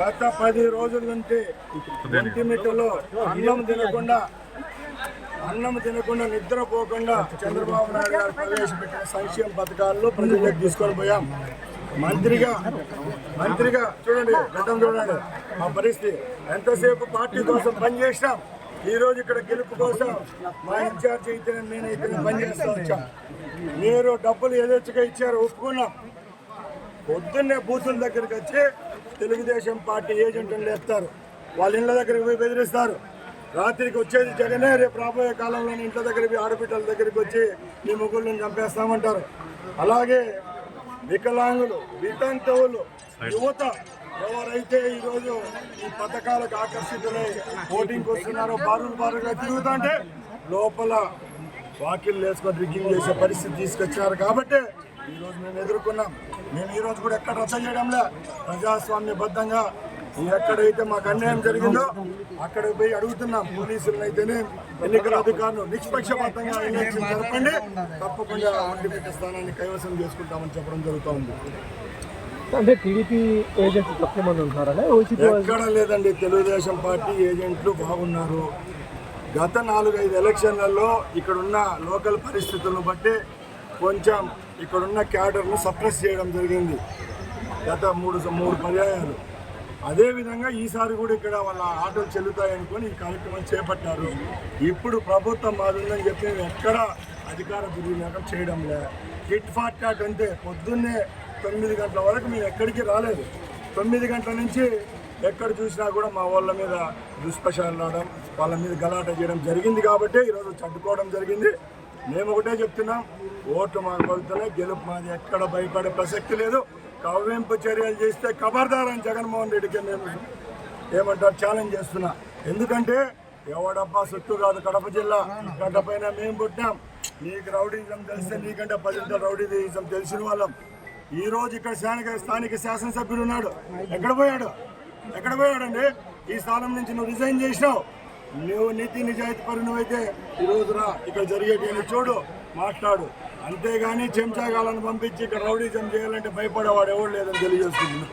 గత 10 రోజుల నుంచి ఒంటిమిట్టలో అన్నం తినకుండా నిద్రపోకుండా చంద్రబాబు నాయుడు గారు ప్రవేశపెట్టిన సంక్షేమ పథకాలను ప్రజలకు తీసుకొని పోయాం. మంత్రిగా చూడండి, గతం చూడండి మా పరిస్థితి. ఎంతసేపు పార్టీ కోసం పనిచేసినాం. ఈ రోజు ఇక్కడ గెలుపు కోసం మా ఇన్ఛార్జ్ అయితే నేనైతే పనిచేస్తూ వచ్చాం. మీరు డబ్బులు యథేచ్ఛగా ఇచ్చారు, ఒప్పుకున్నాం. పొద్దున్నే బూతుల దగ్గరికి వచ్చి తెలుగుదేశం పార్టీ ఏజెంట్లను లేపుతారు, వాళ్ళ ఇళ్ళ దగ్గరికి పోయి బెదిరిస్తారు. రాత్రికి వచ్చేది జగనే, రేపు రాబోయే కాలంలో ఇంట్ల దగ్గరికి ఆడబిడ్డల దగ్గరికి వచ్చి మీ ముగ్గురిని చంపేస్తామంటారు. అలాగే వికలాంగులు, వితంతువులు, యువత ఎవరైతే ఈరోజు ఈ పథకాలకు ఆకర్షితులై ఓటింగ్కి వస్తున్నారో బారుగా తిరుగుతుంటే లోపల వాకిళ్ళు వేసుకొని రిగ్గింగ్ చేసే పరిస్థితి తీసుకొచ్చారు. కాబట్టి ఈరోజు మేము ఎదుర్కొన్నాం. మేము ఈరోజు కూడా ఎక్కడ రచ్చ చేయడంలే, ప్రజాస్వామ్యబద్ధంగా ఎక్కడైతే మాకు అన్యాయం జరిగిందో అక్కడికి పోయి అడుగుతున్నాం. పోలీసులను అయితేనే, ఎన్నికల అధికారులు నిష్పక్షపాతంగా ఎలక్షన్ జరపండి, తప్పకుండా ఒంటిమిట్ట స్థానాన్ని కైవసం చేసుకుంటామని చెప్పడం జరుగుతూ అంటే టీడీపీ ఏజెంట్లు తక్కువ మంది ఉంటున్నారనే ఎక్కడ లేదండి. తెలుగుదేశం పార్టీ ఏజెంట్లు బాగున్నారు. గత 4-5 ఎలక్షన్లలో ఇక్కడున్న లోకల్ పరిస్థితులను బట్టి కొంచెం ఇక్కడున్న క్యాడర్ను సప్రెస్ చేయడం జరిగింది గత 3 పర్యాయాలు. అదేవిధంగా ఈసారి కూడా ఇక్కడ వాళ్ళ ఆటోలు చెల్లుతాయనుకొని ఈ కార్యక్రమం చేపట్టారు. ఇప్పుడు ప్రభుత్వం మాదిందని చెప్పి మేము ఎక్కడ అధికార దుర్వినియోగం చేయడం లే. కిట్ ఫాట్ క్యాట్ అంతే. పొద్దున్నే 9 గంటల వరకు మేము ఎక్కడికి రాలేదు. 9 గంటల నుంచి ఎక్కడ చూసినా కూడా మా వాళ్ళ మీద దుష్ప్రచారం రావడం, వాళ్ళ మీద గలాట చేయడం జరిగింది. కాబట్టి ఈరోజు చట్టుకోవడం జరిగింది. మేము ఒకటే చెప్తున్నాం, ఓట్లు మాకు పడుతున్నాయి, గెలుపు మాది. ఎక్కడ భయపడే ప్రసక్తి లేదు. కవ్వింపు చర్యలు చేస్తే ఖబర్దారని జగన్మోహన్ రెడ్డికి మేము ఏమంటారు ఛాలెంజ్ చేస్తున్నా. ఎందుకంటే ఎవడబ్బా సొత్తు కాదు కడప జిల్లా, గడ్డ పైన మేము పుట్టాం. నీకు రౌడీజం తెలిస్తే నీకంటే 10 రౌడీజం తెలిసిన వాళ్ళం. ఈ రోజు ఇక్కడ స్థానిక శాసనసభ్యుడు ఉన్నాడు, ఎక్కడ పోయాడండి? ఈ స్థానం నుంచి నువ్వు రిజైన్ చేసినావు. నువ్వు నీతి నిజాయితీ పరునివైతే ఈరోజు రా, ఇక్కడ జరిగేటి చూడు, మాట్లాడు. అంతేగాని చెంచాగాలను పంపించి ఇక్కడ రౌడీజం చేయాలంటే భయపడేవాడు ఎవరు లేదని తెలియజేస్తున్నాను.